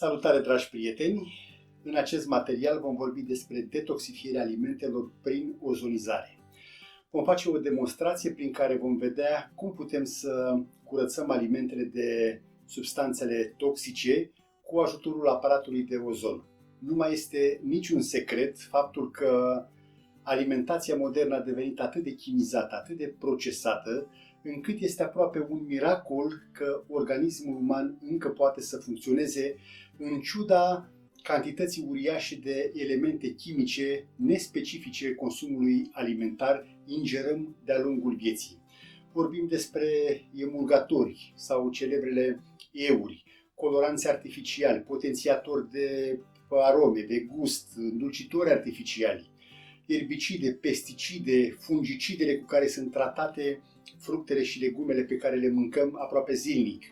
Salutare, dragi prieteni! În acest material vom vorbi despre detoxifierea alimentelor prin ozonizare. Vom face o demonstrație prin care vom vedea cum putem să curățăm alimentele de substanțele toxice cu ajutorul aparatului de ozon. Nu mai este niciun secret faptul că alimentația modernă a devenit atât de chimizată, atât de procesată, încât este aproape un miracol că organismul uman încă poate să funcționeze în ciuda cantității uriașe de elemente chimice nespecifice consumului alimentar ingerăm de-a lungul vieții. Vorbim despre emulgatori sau celebrele euri, coloranți artificiali, potențiatori de arome, de gust, îndulcitori artificiali, erbicide, pesticide, fungicidele cu care sunt tratate fructele și legumele pe care le mâncăm aproape zilnic,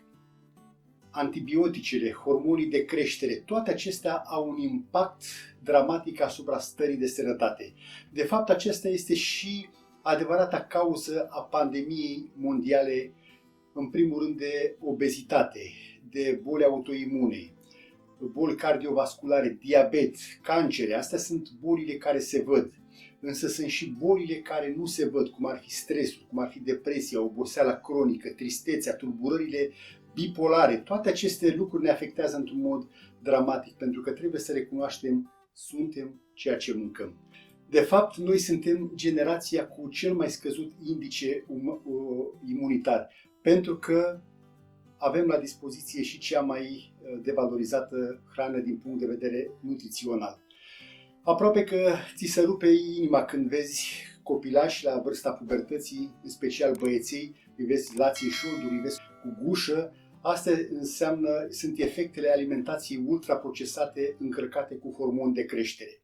antibioticele, hormonii de creștere, toate acestea au un impact dramatic asupra stării de sănătate. De fapt, acesta este și adevărata cauză a pandemiei mondiale, în primul rând de obezitate, de boli autoimune, boli cardiovasculare, diabet, cancere. Astea sunt bolile care se văd. Însă sunt și bolile care nu se văd, cum ar fi stresul, cum ar fi depresia, oboseala cronică, tristețea, tulburările bipolare. Toate aceste lucruri ne afectează într-un mod dramatic, pentru că trebuie să recunoaștem, suntem ceea ce mâncăm. De fapt, noi suntem generația cu cel mai scăzut indice imunitar, pentru că avem la dispoziție și cea mai devalorizată hrană din punct de vedere nutrițional. Aproape că ți se rupe inima când vezi copilași la vârsta pubertății, în special băieței, îi vezi lații șolduri, îi vezi cu gușă. Astea sunt efectele alimentației ultraprocesate încărcate cu hormoni de creștere.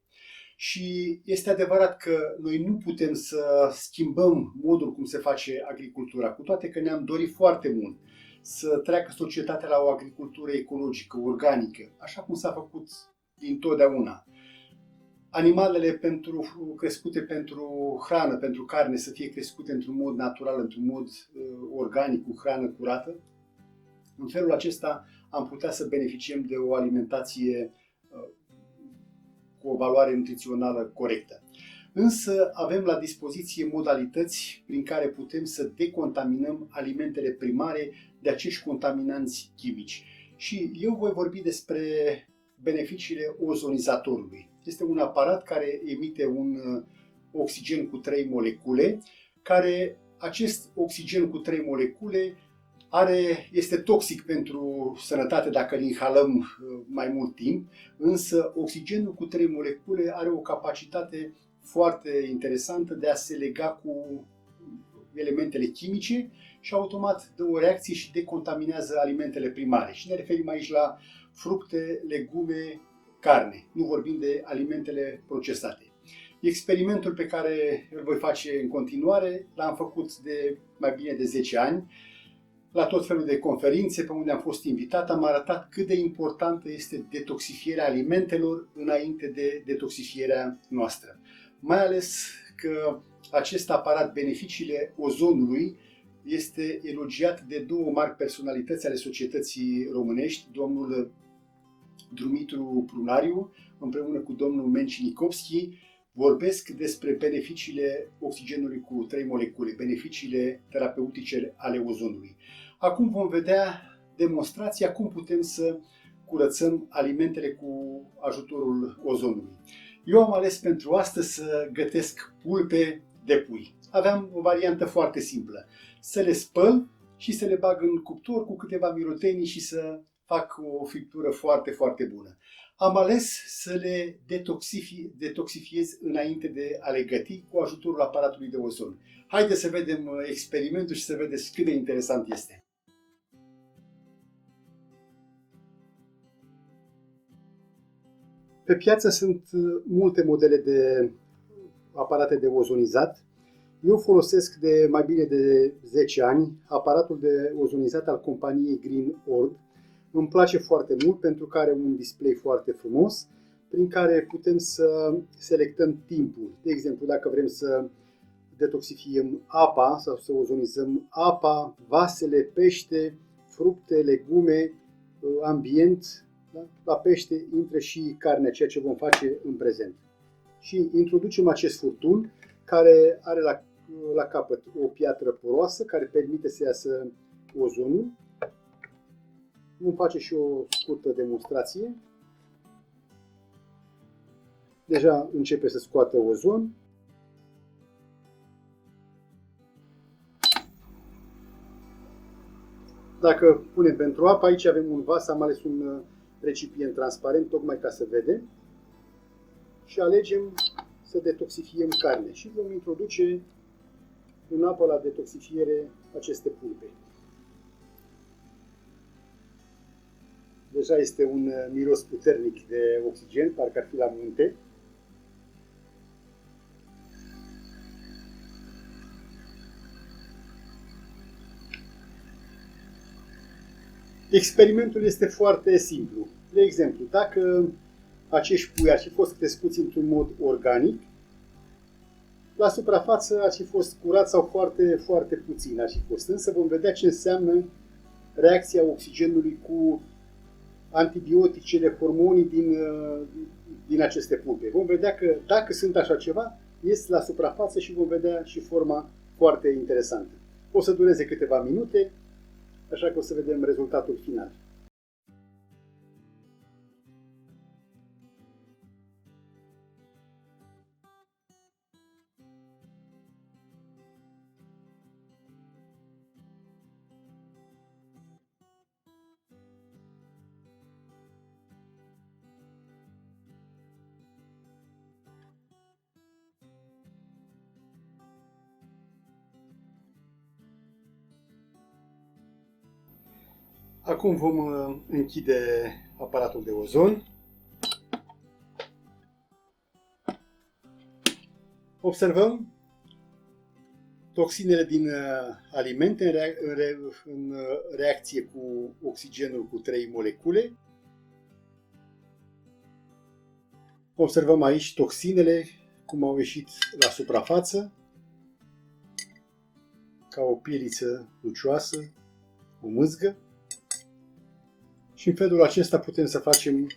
Și este adevărat că noi nu putem să schimbăm modul cum se face agricultura, cu toate că ne-am dorit foarte mult să treacă societatea la o agricultură ecologică, organică, așa cum s-a făcut dintotdeauna. Animalele crescute pentru hrană, pentru carne, să fie crescute într-un mod natural, într-un mod organic, cu hrană curată. În felul acesta am putea să beneficiem de o alimentație cu o valoare nutrițională corectă. Însă avem la dispoziție modalități prin care putem să decontaminăm alimentele primare de acești contaminanți chimici. Și eu voi vorbi despre beneficiile ozonizatorului. Este un aparat care emite un oxigen cu 3 molecule, care acest oxigen cu 3 molecule este toxic pentru sănătate dacă îl inhalăm mai mult timp, însă oxigenul cu 3 molecule are o capacitate foarte interesantă de a se lega cu elementele chimice și automat dă o reacție și decontaminează alimentele primare. Și ne referim aici la fructe, legume, carne. Nu vorbim de alimentele procesate. Experimentul pe care îl voi face în continuare l-am făcut de mai bine de 10 ani. La tot felul de conferințe pe unde am fost invitat, am arătat cât de importantă este detoxifierea alimentelor înainte de detoxifierea noastră. Mai ales că acest aparat, beneficiile ozonului, este elogiat de două mari personalități ale societății românești, domnul Dumitru Prunariu, împreună cu domnul Menci Nicopski, vorbesc despre beneficiile oxigenului cu 3 molecule, beneficiile terapeutice ale ozonului. Acum vom vedea demonstrația cum putem să curățăm alimentele cu ajutorul ozonului. Eu am ales pentru astăzi să gătesc pulpe de pui. Aveam o variantă foarte simplă. Să le spăl și să le bag în cuptor cu câteva mirotenii și să fac o friptură foarte, foarte bună. Am ales să le detoxifiez înainte de a le găti cu ajutorul aparatului de ozon. Haideți să vedem experimentul și să vedeți cât de interesant este. Pe piață sunt multe modele de aparate de ozonizat. Eu folosesc de mai bine de 10 ani aparatul de ozonizat al companiei Green Orb. Îmi place foarte mult pentru că are un display foarte frumos, prin care putem să selectăm timpul. De exemplu, dacă vrem să detoxifiem apa sau să ozonizăm apa, vasele, pește, fructe, legume, ambient, Da? La pește intră și carnea, ceea ce vom face în prezent. Și introducem acest furtun care are la capăt o piatră poroasă care permite să iasă ozonul. Vom face și o scurtă demonstrație. Deja începe să scoată ozon. Dacă punem pentru apă, aici avem un vas, am ales un recipient transparent, tocmai ca să vedem. Și alegem să detoxifiem carne și vom introduce în apă la detoxifiere aceste pulpe. Deja este un miros puternic de oxigen, parcă ar fi la munte. Experimentul este foarte simplu. De exemplu, dacă acești pui ar fi fost crescuți într-un mod organic, la suprafață ar fi fost curat sau foarte, foarte puțin ar fi fost. Însă vom vedea ce înseamnă reacția oxigenului cu antibioticele, hormonii din aceste pulpe. Vom vedea că dacă sunt așa ceva, ies la suprafață și vom vedea și forma foarte interesantă. O să dureze câteva minute, așa că o să vedem rezultatul final. Acum vom închide aparatul de ozon. Observăm toxinele din alimente în reacție cu oxigenul cu 3 molecule. Observăm aici toxinele cum au ieșit la suprafață, ca o pieliță lucioasă, o mâzgă. Și în felul acesta putem să facem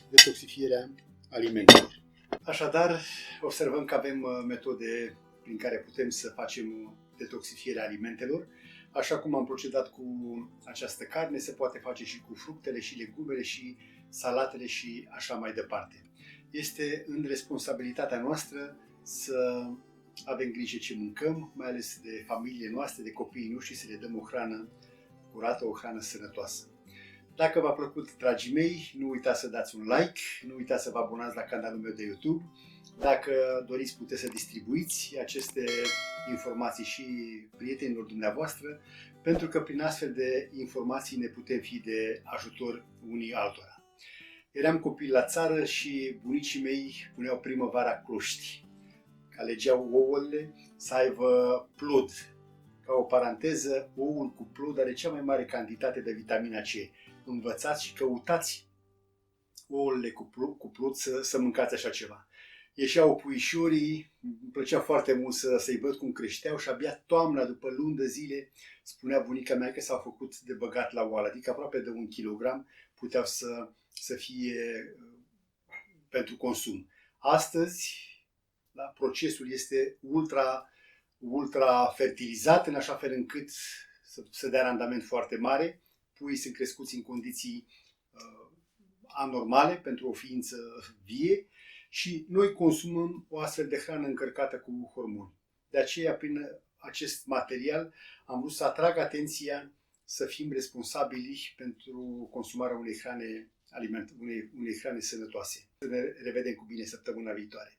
detoxifierea alimentelor. Așadar, observăm că avem metode prin care putem să facem detoxifierea alimentelor. Așa cum am procedat cu această carne, se poate face și cu fructele și legumele și salatele și așa mai departe. Este în responsabilitatea noastră să avem grijă ce mâncăm, mai ales de familiile noastre, de copiii noștri, să le dăm o hrană curată, o hrană sănătoasă. Dacă v-a plăcut, dragii mei, nu uitați să dați un like, nu uitați să vă abonați la canalul meu de YouTube. Dacă doriți, puteți să distribuiți aceste informații și prietenilor dumneavoastră, pentru că prin astfel de informații ne putem fi de ajutor unii altora. Eram copil la țară și bunicii mei puneau primăvara cloști, alegeau ouăle să aibă plod. Ca o paranteză, oul cu plod are cea mai mare cantitate de vitamina C. Învățați și căutați ouăle cu plod să mâncați așa ceva. Ieșeau puișorii, îmi plăcea foarte mult să-i văd cum creșteau și abia toamna, după luni de zile, spunea bunica mea că s-au făcut de băgat la oală, adică aproape de 1 kilogram puteau să fie pentru consum. Astăzi, da, procesul este ultra fertilizat în așa fel încât să dea randament foarte mare. Puii sunt crescuți în condiții anormale pentru o ființă vie și noi consumăm o astfel de hrană încărcată cu hormoni. De aceea, prin acest material, am vrut să atrag atenția să fim responsabili pentru consumarea unei hrane sănătoase. Să ne revedem cu bine săptămâna viitoare.